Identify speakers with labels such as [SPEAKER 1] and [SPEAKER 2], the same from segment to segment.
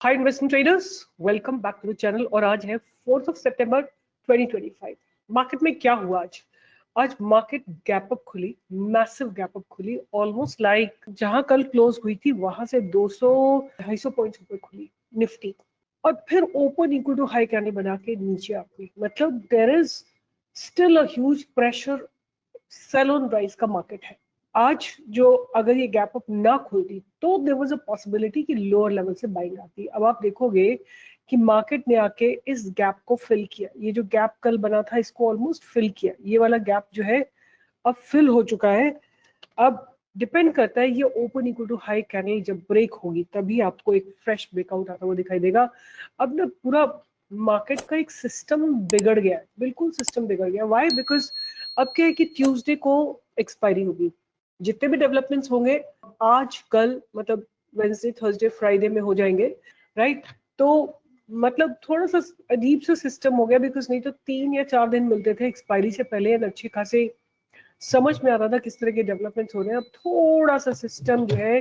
[SPEAKER 1] Hi investment traders, welcome back to the channel. और आज है 4 सितंबर 2025। मार्केट में क्या हुआ आज? आज मार्केट गैप अप खुली, मैसिव गैप अप खुली, ऑलमोस्ट लाइक जहां कल क्लोज हुई थी वहां से 200-250 पॉइंट्स ऊपर खुली निफ्टी, और फिर open equal to high candle बना के नीचे आ गई। मतलब there is still a huge pressure, sell on rise का मार्केट है आज। जो अगर ये गैप अप ना खुलती तो देयर वाज अ पॉसिबिलिटी कि लोअर लेवल से बाइंग आती। अब आप देखोगे कि मार्केट ने आके इस गैप को फिल किया। ये जो गैप कल बना था इसको ऑलमोस्ट फिल किया। ये वाला गैप जो है अब फिल हो चुका है। अब डिपेंड करता है ये open equal to high candle जब ब्रेक होगी तभी आपको एक फ्रेश ब्रेकआउट आता हुआ दिखाई देगा। अब ना पूरा मार्केट का एक सिस्टम बिगड़ गया है, बिल्कुल सिस्टम बिगड़ गया। व्हाई? बिकॉज अब क्या है कि ट्यूसडे को एक्सपायरी होगी। जितने भी डेवलपमेंट्स होंगे आज कल, मतलब वेंसडे थर्सडे फ्राइडे में हो जाएंगे, राइट? तो मतलब थोड़ा सा अजीब सा सिस्टम हो गया, बिकॉज नहीं तो 3 या 4 दिन मिलते थे एक्सपायरी से पहले, अच्छे खासे समझ में आता था किस तरह के डेवलपमेंट्स हो रहे हैं। अब थोड़ा सा सिस्टम जो है,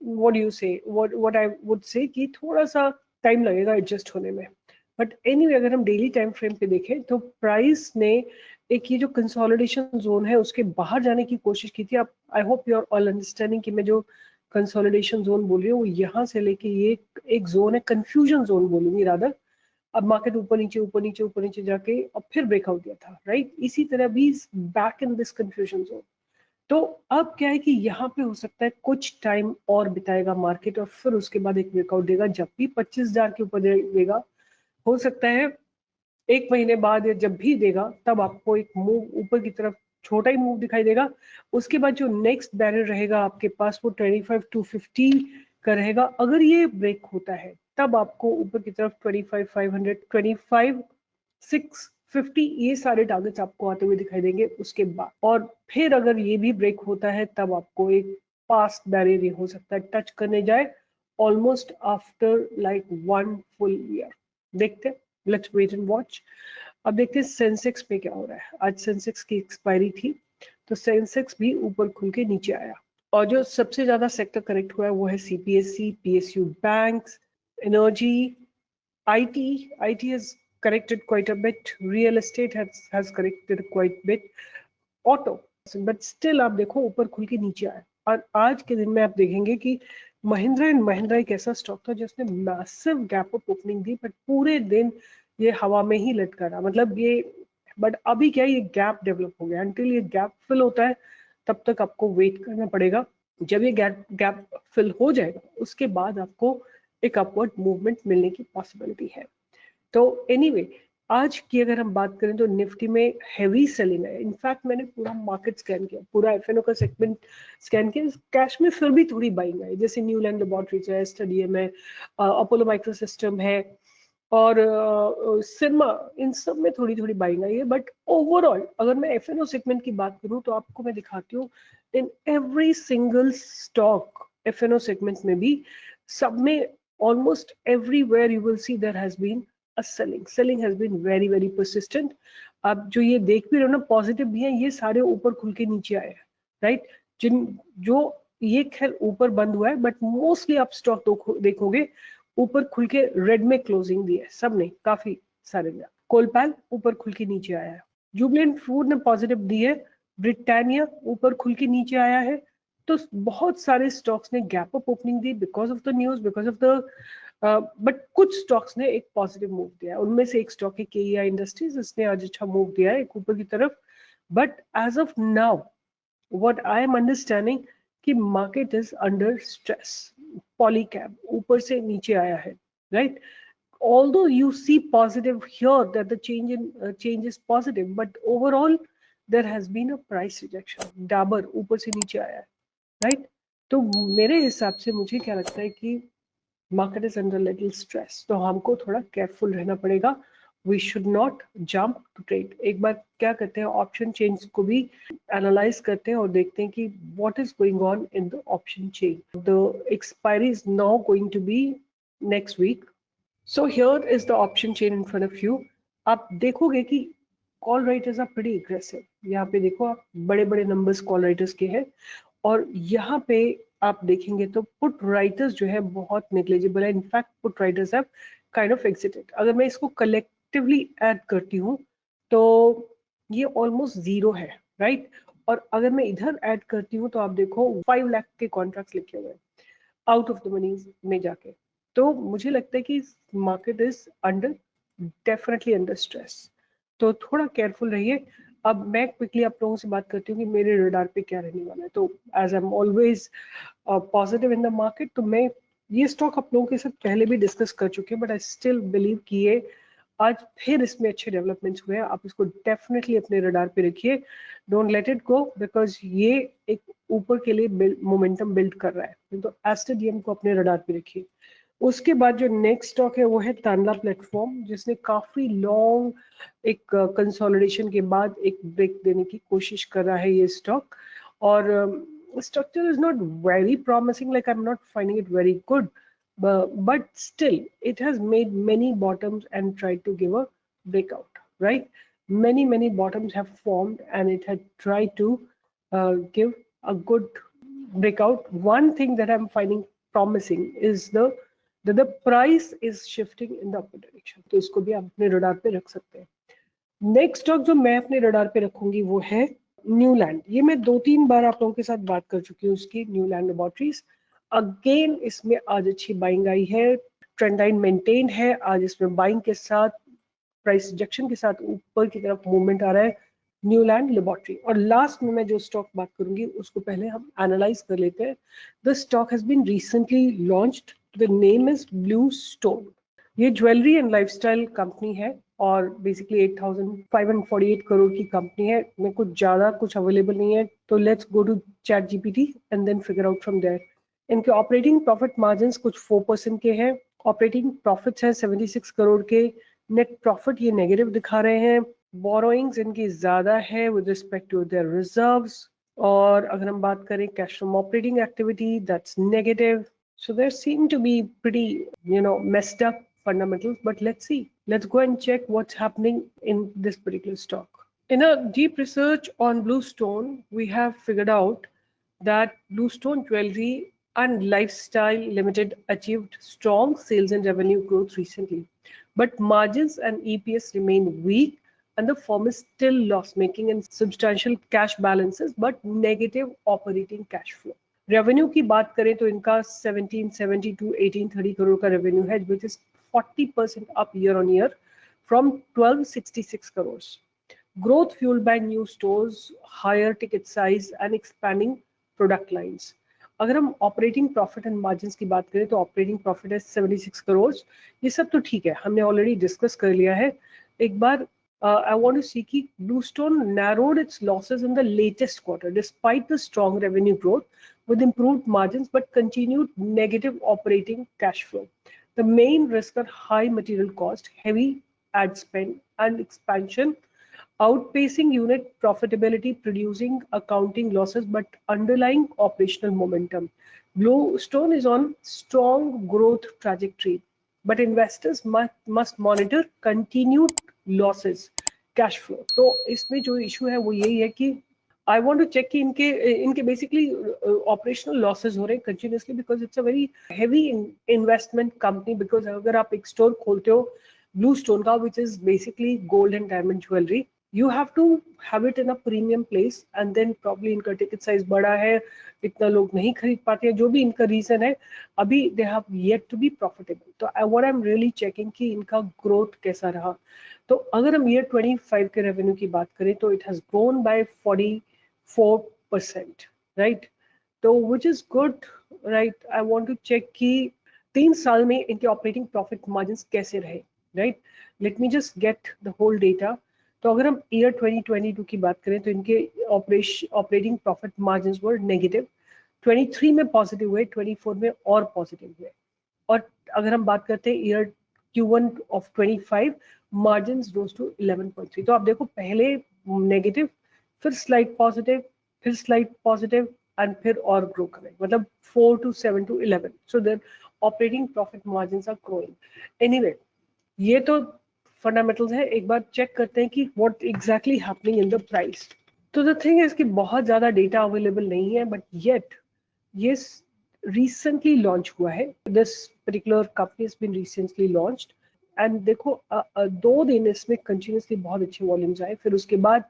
[SPEAKER 1] व्हाट यू से, व्हाट आई वुड से कि थोड़ा सा टाइम लगेगा एडजस्ट होने में। बट एनीवे अगर हम डेली टाइम फ्रेम पे देखें तो प्राइस ने एक ये जो कंसोलिडेशन जोन है उसके बाहर जाने की कोशिश की थी। आप, I hope you are all understanding कि मैं जो कंसोलिडेशन जोन बोल रही हूँ वो यहाँ से लेके ये एक जोन है, कंफ्यूजन जोन बोलूंगी रादर। अब मार्केट ऊपर नीचे ऊपर नीचे ऊपर नीचे जाके और फिर ब्रेकआउट दिया था, राइट? इसी तरह भी back in this confusion zone. तो अब क्या है कि यहाँ पे हो सकता है कुछ टाइम और बिताएगा मार्केट और फिर उसके बाद एक ब्रेकआउट देगा। जब भी 25,000 के ऊपर देगा, हो सकता है 1 महीने बाद या जब भी देगा तब आपको एक मूव ऊपर की तरफ, छोटा ही मूव दिखाई देगा। उसके बाद जो नेक्स्ट बैरियर रहेगा आपके पास वो 25,250 का रहेगा। अगर ये ब्रेक होता है तब आपको ऊपर की तरफ 25,500, 25,650 ये सारे टारगेट्स आपको आते हुए दिखाई देंगे उसके बाद। और फिर अगर ये भी ब्रेक होता है तब आपको एक पास्ट बैरियर हो सकता है टच करने जाए, almost after like 1 full year. देखते हैं, लेट्स वेट एंड वॉच। अब देखते हैं सेंसेक्स पे क्या हो रहा है। आज सेंसेक्स की एक्सपायरी थी तो सेंसेक्स भी ऊपर खुल के नीचे आया। और जो सबसे ज्यादा सेक्टर करेक्ट हुआ है वो है CPSC, PSU banks, energy, IT. IT has corrected quite a bit, real estate has corrected quite bit, auto, but still आप देखो ऊपर खुल के नीचे आया। और आज के दिन में आप देखेंगे कि महिंद्रा एंड महिंद्रा एक ऐसा स्टॉक था जिसने massive gap up opening the, but पूरे दिन ये हवा में ही लटका रहा। मतलब ये, बट अभी क्या है, ये गैप डेवलप हो गया। अंटिल ये गैप फिल होता है तब तक आपको वेट करना पड़ेगा। जब ये गैप गैप फिल हो जाएगा उसके बाद आपको एक अपवर्ड मूवमेंट मिलने की पॉसिबिलिटी है। तो एनीवे आज की अगर हम बात करें तो निफ्टी में हैवी सेलिंग है। इनफैक्ट मैंने पूरा मार्केट स्कैन किया, पूरा एफएनओ का सेगमेंट स्कैन किया। कैश में फिर भी थोड़ी बाइंग है, जैसे न्यूलैंड लेबोरेटरीज है, स्टडीएम है, अपोलो माइक्रो सिस्टम है और सिरमा, इन सब में थोड़ी थोड़ी बाइंग आई है। बट ओवरऑल अगर मैं एफएनओ सेगमेंट की बात करूं तो आपको मैं दिखाती हूँ, in every single stock FNO segment में भी, सब में, almost everywhere you will see there has been a selling has been very persistent। आप जो ये देख भी रहे हो ना, पॉजिटिव भी है, ये सारे ऊपर खुल के नीचे आए हैं, राइट? जिन जो ये खैर ऊपर बंद हुआ है, बट मोस्टली आप स्टॉक देखोगे ऊपर खुल के रेड में क्लोजिंग दी है सबने, काफी सारे ने। कोलपैल ऊपर खुल के नीचे आया है, जुबिलेंट फूड ने पॉजिटिव दी है, ब्रिटानिया ऊपर खुल के नीचे आया है। तो बहुत सारे स्टॉक्स ने gap up opening the because of the news, because of the, but कुछ स्टॉक्स ने एक पॉजिटिव मूव दिया है। उनमें से एक स्टॉक है केईआई इंडस्ट्रीज, इसने आज अच्छा मूव दिया है एक ऊपर की तरफ। But as of now what I am understanding कि market is under stress. Polycab ऊपर से नीचे आया है, right? Although you see positive here that the change is positive, but overall there has been a price rejection। Dabur ऊपर से नीचे आया है, राइट? तो मेरे हिसाब से मुझे क्या लगता है कि market is under little stress, तो हमको थोड़ा केयरफुल रहना पड़ेगा। We should not jump to trade. एक बार क्या करते हैं, ऑप्शन चेंज को भी एनालाइज करते हैं और देखते हैं कि what is going on in the option chain. The expiry is now going to be next week. So here is the option chain in front of you. आप देखोगे कि call writers are pretty aggressive. यहाँ पे देखो आप, बड़े बड़े numbers call writers के हैं और यहाँ पे आप देखेंगे तो पुट राइटर्स जो है बहुत नेग्लिजिबल है, in fact put writers have kind of exerted. अगर मैं इसको कलेक्टिवली ऐड करती हूँ तो ये ऑलमोस्ट जीरो है, राइट। और अगर मैं इधर ऐड करती हूँ तो आप देखो 5 लाख के कॉन्ट्रैक्ट्स लिखे हुए हैं आउट ऑफ द मनी में जाके। तो मुझे लगता है कि market is under, definitely under stress, तो थोड़ा केयरफुल रहिए। अब मैं क्विकली आप लोगों से बात करती हूँ कि मेरे रडार पे क्या रहने वाला है। तो as I am always positive in the market, तो मैं ये स्टॉक आप लोगों के साथ पहले भी डिस्कस कर चुके हैं, बट आई स्टिल बिलीव कि ये आज फिर इसमें अच्छे डेवलपमेंट्स हुए हैं। आप इसको डेफिनेटली अपने रडार पे रखिए, don't let it go, because ये एक ऊपर के लिए मोमेंटम बिल्ड कर रहा है। तो एस्टेडियम को अपने रडार पे रखिए। उसके बाद जो नेक्स्ट स्टॉक है वो है तांडा प्लेटफॉर्म, जिसने काफी लॉन्ग एक कंसोलिडेशन के बाद एक ब्रेक देने की कोशिश कर रहा है ये स्टॉक। और structure is not very promising, like I'm not finding it very good, but still it has made many bottoms and tried to give a breakout, right? Many bottoms have formed and it had tried to give a good breakout. One thing that I'm finding promising is the price is shifting in the upward direction, तो इसको भी आप अपने radar पे रख सकते हैं। Next stock जो मैं अपने रडार पे रखूंगी वो है न्यूलैंड। ये मैं 2-3 बार आप लोगों के साथ बात कर चुकी हूँ उसकी, न्यूलैंड लेबोरेटरीज। अगेन इसमें आज अच्छी बाइंग आई है, ट्रेंड लाइन मेंटेन है, आज इसमें बाइंग के साथ प्राइस रिजेक्शन के साथ ऊपर की तरफ मूवमेंट आ रहा है न्यूलैंड लेबोरेटरी। और लास्ट में मैं जो स्टॉक बात करूंगी उसको पहले हम एनालाइज कर लेते हैं। The stock has been recently launched, the name is Blue Stone. ये ज्वेलरी एंड लाइफस्टाइल कंपनी है और बेसिकली 8,548 करोड़ की कंपनी है। मेरे को ज्यादा कुछ अवेलेबल नहीं है, तो let's go to Chat GPT and then figure out from there. इनके ऑपरेटिंग प्रॉफिट मार्जिन कुछ 4% के हैं, ऑपरेटिंग प्रॉफिट्स है 76 करोड़ के, नेट प्रॉफिट ये नेगेटिव दिखा रहे हैं, बोरोइंग्स इनकी ज्यादा है with respect to their reserves, और अगर हम बात करें cash from operating activity that's negative. So there seem to be pretty, messed up fundamentals, but let's see. Let's go and check what's happening in this particular stock. In a deep research on Bluestone, we have figured out that Bluestone Jewelry and Lifestyle Limited achieved strong sales and revenue growth recently, but margins and EPS remain weak, and the firm is still loss-making and substantial cash balances, but negative operating cash flow. Revenue की बात करें तो इनका 1770 to 1830 crore का revenue है, which is 40% up year on year from 1266 crore. Growth fuelled by new stores, higher ticket size and expanding product lines. अगर हम operating profit and margin की बात करें तो ऑपरेटिंग प्रॉफिट है 76 करोड़। ये सब तो ठीक है, हमने ऑलरेडी डिस्कस कर लिया है। एक बार I want to see कि Bluestone narrowed its losses in the latest quarter despite the strong revenue growth with improved margins but continued negative operating cash flow. The main risks are high material cost, heavy ad spend, and expansion, outpacing unit profitability, producing accounting losses but underlying operational momentum. Bluestone is on strong growth trajectory, but investors must monitor continued losses, cash flow. तो इसमें जो issue है वो यही है कि आई want to check कि इनके इनके बेसिकली ऑपरेशनल लॉसेस हो रहे हैं continuously, because it's a very heavy investment company. Because अगर आप एक स्टोर खोलते हो ब्लू स्टोन का, which is basically gold and diamond jewellery, you have to have it in a premium place, and then probably इनका ticket size बड़ा है, इतना लोग नहीं खरीद पाते हैं, जो भी इनका रीजन है, अभी they have yet to be profitable. तो what I am really checking कि इनका ग्रोथ कैसा रहा। तो अगर हम ईयर 25 के रेवेन्यू की बात करें तो it has grown by 44%, right. तो which is good, right. I want to check कि 3 साल में इनके ऑपरेटिंग प्रॉफिट मार्जिन कैसे रहे, right. Let me just get the whole data. तो अगर हम ईयर 2022 की बात करें तो इनके ऑपरेटिंग प्रॉफिट मार्जिन वर नेगेटिव, 23 में पॉजिटिव हुए, 24 में और पॉजिटिव हुए। और अगर हम बात करते हैं year Q1 of 25, margin rose to 11.3। तो आप देखो पहले नेगेटिव, फिर स्लाइड पॉजिटिव, फिर स्लाइड पॉजिटिव, एंड फिर और ग्रो करें, मतलब 4 to 7 to 11। So there operating profit margin are growing. Anyway, ये तो फंडामेंटल्स है। एक बार चेक करते हैं कि what exactly happening in the price. तो द थिंग इज कि बहुत ज्यादा डेटा अवेलेबल नहीं है, बट येट ये रिसेंटली लॉन्च हुआ है, this particular company has been recently launched and देखो 2 दिन इसमें कंटिन्यूसली बहुत अच्छे वॉल्यूम्स आए, फिर उसके बाद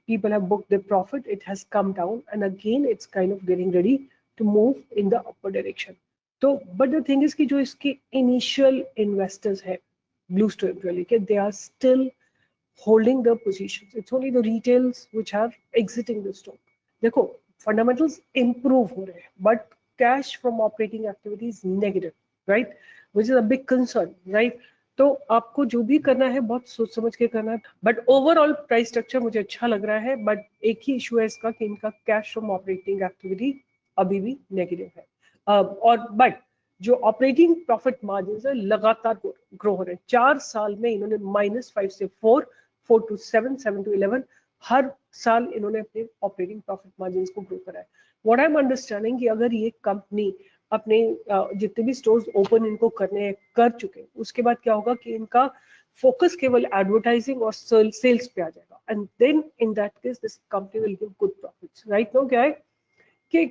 [SPEAKER 1] people have booked their profit, it has come down and again it's kind of getting ready to move in the upper direction. तो but the thing is कि जो इसके initial investors है Blue Stone Jewelry के, they are still holding the positions. It's only the retails which are exiting the stock. देखो fundamentals improve हो रहे हैं but cash from operating activities negative, right, which is a big concern, right? तो आपको जो भी करना है बहुत सोच समझ के करना है, बट ओवरऑल प्राइस स्ट्रक्चर मुझे अच्छा लग रहा है, बट एक ही इशू है इसका कि इनका कैश फ्रॉम ऑपरेटिंग एक्टिविटी अभी भी नेगेटिव है। और बट जो ऑपरेटिंग प्रॉफिट मार्जिन है लगातार ग्रो हो रहे हैं। 4 साल में इन्होंने -5 से 4, 4 to 7, 7 to 11 हर साल इन्होंने अपने ऑपरेटिंग प्रॉफिट मार्जिन को ग्रो करा है। व्हाट आई एम अंडरस्टैंडिंग कि अगर ये कंपनी अपने जितने भी स्टोर्स ओपन इनको करने कर चुके, उसके बाद क्या होगा कि इनका फोकस केवल एडवर्टाइजिंग और सेल्स पे आ जाएगा and then in that case this company will give good profits. Right now क्या है कि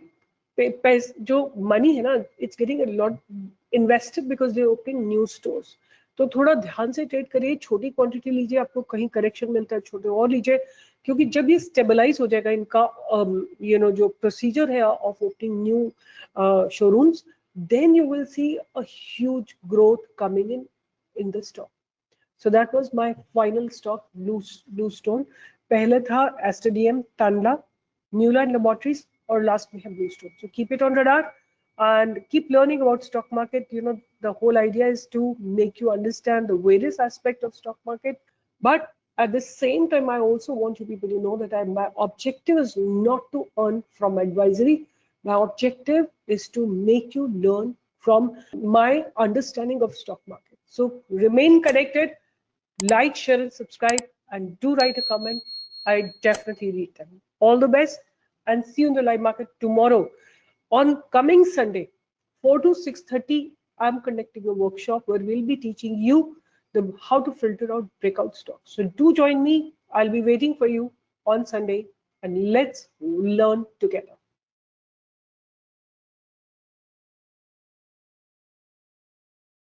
[SPEAKER 1] जो मनी है ना, it's getting a lot invested because they opening new stores. तो थोड़ा ध्यान से ट्रेड करिए, छोटी क्वांटिटी लीजिए, आपको कहीं करेक्शन मिलता है छोटे और लीजिए, क्योंकि जब ये स्टेबलाइज हो जाएगा इनका जो प्रोसीजर है of opening new showrooms, then you will see a huge growth coming in the stock. So that was my final stock, Bluestone. पहले था STDM, Tanla, Newland Laboratories, और last में है Bluestone. So keep it on radar and keep learning about stock market. The whole idea is to make you understand the various aspects of stock market. But at the same time, I also want you people to know that my objective is not to earn from advisory. My objective is to make you learn from my understanding of stock market. So remain connected, like, share, and subscribe, and do write a comment. I definitely read them. All the best, and see you in the live market tomorrow. On coming Sunday, 4 to 6:30, I'm conducting a workshop where we'll be teaching you how to filter out breakout stocks. So do join me. I'll be waiting for you on Sunday, and let's learn together.